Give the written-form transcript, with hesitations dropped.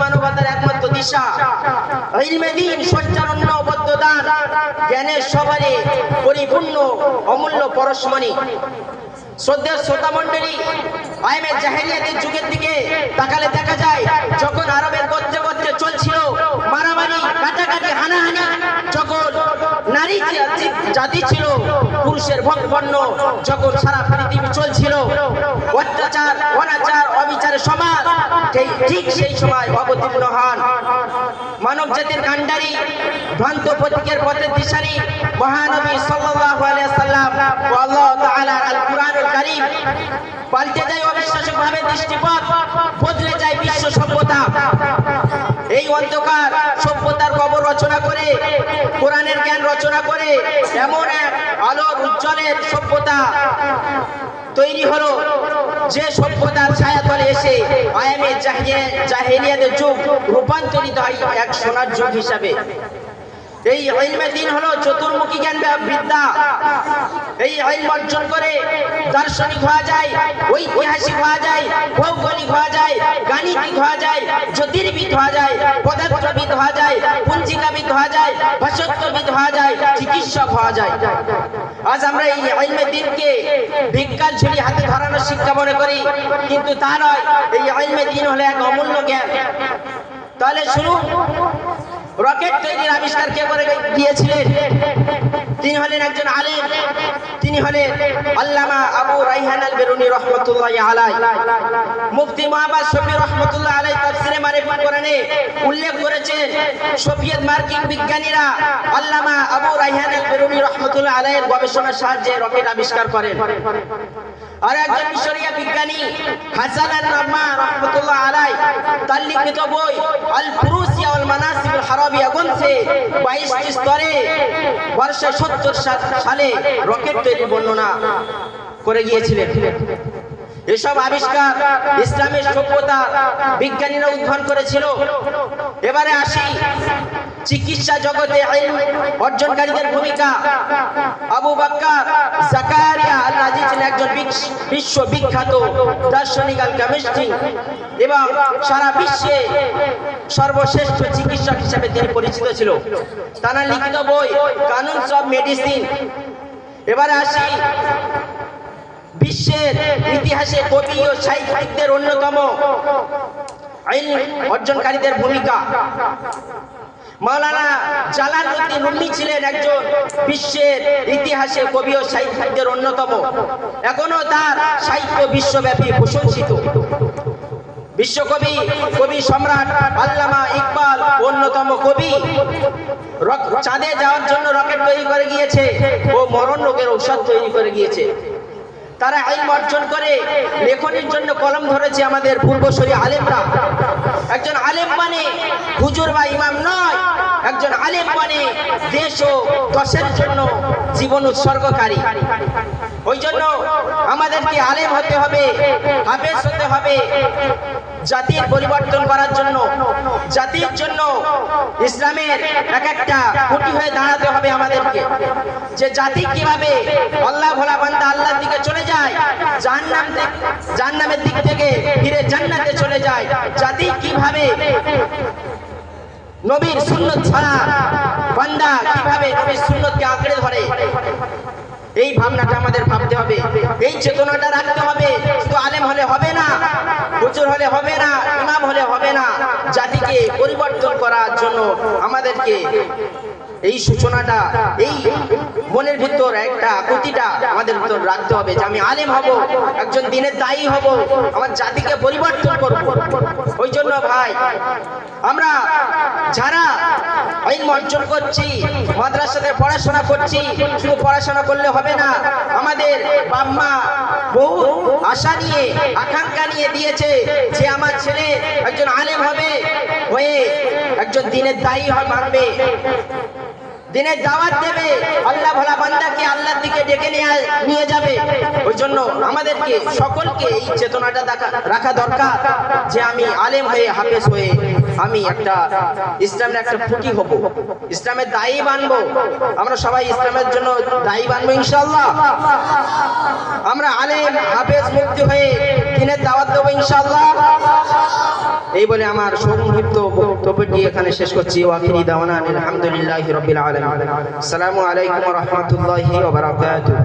মানবতার একমাত্র দিশা। ইলমে দ্বীন সঞ্চারণ্যবদ্ধ দান, জ্ঞানের সবারে পরিপূর্ণ অমূল্য পরশমণি। শ্রদ্ধেয় শ্রোতা মণ্ডলী, আইমে জাহেলিয়াতের যুগের দিকে তাকালে দেখা যায় যখন আরবের গোত্রে গোত্রে চলছিল মারামারি, কাটাকাটি, হানাহানি, যখন নারী জাতি ছিল পুরুষের ভোগপণ্য, যখন সারা পৃথিবী চলছিল অত্যাচার, অনাচার, অবিচারের সমাজ, ঠিক সেই সময় অবতীর্ণ হন মানব জাতির কাণ্ডারি, ভ্রান্ত প্রতীকের পথের দিশারি মহানবী সাল্লাল্লাহু আলাইহি সাল্লাম ও আল্লাহ তাআলার আল কুরআনুল কারীম। পাল্টে যায় অবিশ্বাস্যভাবে দৃষ্টিপথ, বদলে যায় বিশ্ব সভ্যতা। এই অন্ধকার সভ্যতার কবর রচনা করে, কোরআনের জ্ঞান রচনা করে এমন এক আলোর উজ্জ্বলের সভ্যতা তৈরি হলো, যে সভ্যতার ছায়াতলে এসে আয়ামে জাহেলিয়াতের যুগ রূপান্তরিত হয় এক সোনার যুগ হিসাবে। এই ইলমে দ্বীন হলো চতুর্মুখী জ্ঞান বিদ্যা। এই ইলম অর্জন করে দার্শনিক হওয়া যায়, ঐতিহাসিক হওয়া যায়, ভৌগোলিক হওয়া যায়, গাণিতিক হওয়া যায়, জ্যোতির্বিদ হওয়া যায়, পদার্থবিদ হওয়া যায়, পঞ্জিকাবিদ হওয়া যায়, ভাষাতত্ত্ববিদ হওয়া যায়, চিকিৎসক হওয়া যায়। আজ আমরা এই ইলমে দ্বীনকে বিজ্ঞান ঝুলি হাতে ধরানোর শিক্ষা মনে করি, কিন্তু তা নয়। এই ইলমে দ্বীন হলো এক অমূল্য জ্ঞান। তাহলে শুনুন, রকেট তৈরির আবিষ্কার কে করে দিয়েছিলেন? তিনি হলেন একজন আলেম, তিনি হলেন আল্লামা আবু রাইহান আল বেরুনি রহমাতুল্লাহি আলাইহি। মুফতি মুহাম্মদ শফি রহমাতুল্লাহি আলাইহি তাফসিরে মারিফাতুল কোরআনে উল্লেখ করেছেন, সোভিয়েত মার্কিন বিজ্ঞানীরা আল্লামা আবু রাইহান আল বেরুনি রহমাতুল্লাহি আলাইহির গবেষণার সাহায্যে রকেট আবিষ্কার করেন। আর একজন মিশরীয় বিজ্ঞানী হাসান আল-নাম্মা রহমাতুল্লাহ আলাইহি তার লিখিত বই আল ফুরুসিয়া ওয়াল মানাসিবুল হারাবিয়া গ্রন্থে 22টি স্তরে বর্ষে 70 সালে রকেট তৈরির বর্ণনা করে গিয়েছিলেন। এসব আবিষ্কার ইসলামের সভ্যতা বিজ্ঞানীরা উদ্ভাবন করেছিল। এবারে আসি চিকিৎসা জগতে ইলম অর্জনকারীদের ভূমিকা। আবু বকর জাকারিয়া আল-রাজি ছিলেন একজন বিশ্ববিখ্যাত দার্শনিক, কেমিস্ট্রি এবং সারা বিশ্বে সর্বশ্রেষ্ঠ চিকিৎসক হিসেবে তিনি পরিচিত ছিল। তার লিখিত বই কানুনস অফ মেডিসিন। এবারে আসি বিশ্বের ইতিহাসে কবি ও সাহিত্যিকদের অন্যতম ইলম অর্জনকারীদের ভূমিকা। মাওলানা জালালউদ্দিন রুমি ছিলেন একজন বিশ্বের ইতিহাসে কবি ও সাহিত্যিকদের অন্যতম। এখনো তার সাহিত্য বিশ্বব্যাপী প্রশংসিত। বিশ্বকবি, কবি সম্রাট আল্লামা ইকবাল অন্যতম কবি। চাঁদে যাওয়ার জন্য রকেট তৈরি করে গিয়েছে ও মরণ রোগের ঔষধ তৈরি করে গিয়েছে। তারা ইলম অর্জন করে লেখনের জন্য কলম ধরেছে আমাদের পূর্বসূরি আলেমরা। একজন আলেম মানে হুজুর বা ইমাম নয়, একজন আলেম মানে দেশ ও দশের জন্য জীবন উৎসর্গকারী। ওই জন্য আমাদেরকে আলেম হতে হবে, হাফেজ হতে হবে, জাতির পরিবর্তন করার জন্য, জাতির জন্য ইসলামের এক একটা খুঁটি হয়ে দাঁড়াতে হবে আমাদেরকে। যে জাতি কিভাবে আল্লাহ ভোলা বান্দা আল্লাহর দিকে চলে যায়, জাহান্নামের দিক থেকে ফিরে জান্নাতে চলে যায়, জাতি কিভাবে নবীর সুন্নাত ছাড়া বান্দা কিভাবে নবীর সুন্নাতকে আঁকড়ে ধরে, এই ভাবনাটা আমাদের ভাবতে হবে, এই চেতনাটা রাখতে হবে। শুধু আলেম হলে হবে না, হুজুর হলে হবে না, ইমাম হলে হবে না। জাতিকে পরিবর্তন করার জন্য আমাদেরকে এই সূচনাটা, এই মনের ভিতর একটা আকুতিটা আমাদের ভিতর রাখতে হবে যে আমি আলেম হব, একজন দিনের দায়ী হব, আমার জাতিকে পরিবর্তন করব। ওই জন্য ভাই, আমরা যারা ইলম অর্জন করছি, মাদ্রাসাতে পড়াশোনা করছি, শুধু পড়াশোনা করলে হবে না। আমাদের বাপ মা বহু আশা নিয়ে, আকাঙ্ক্ষা নিয়ে দিয়েছে যে আমার ছেলে একজন আলেম হবে, হয়ে একজন দিনের দায়ী মানবে, দিনের দাওয়াত দেবে, আল্লাহ ভোলা বান্দাকে আল্লাহর দিকে ডেকে নিয়ে যাবে। ওই জন্য আমাদেরকে সকলকে এই চেতনাটা রাখা দরকার যে আমি আলেম হয়ে, হাফেজ হয়ে আমি একটা ইসলামের একটা খুঁটি হব, ইসলামের দায়ী বানবো। আমরা সবাই ইসলামের জন্য দায়ী বানবো ইনশাআল্লাহ। আমরা আলেম, হাফেজ, মুফতি হয়ে দিনের দাওয়াত দেবো ইনশাআল্লাহ। এই বলে আমার সংক্ষিপ্ত বক্তব্যটি এখানে শেষ করছি। ওয়াখিরি দাওয়ানা আলহামদুলিল্লাহি রাব্বিল আলামিন। আসসালামু আলাইকুম ওয়া রাহমাতুল্লাহি ওয়া বারাকাতুহু।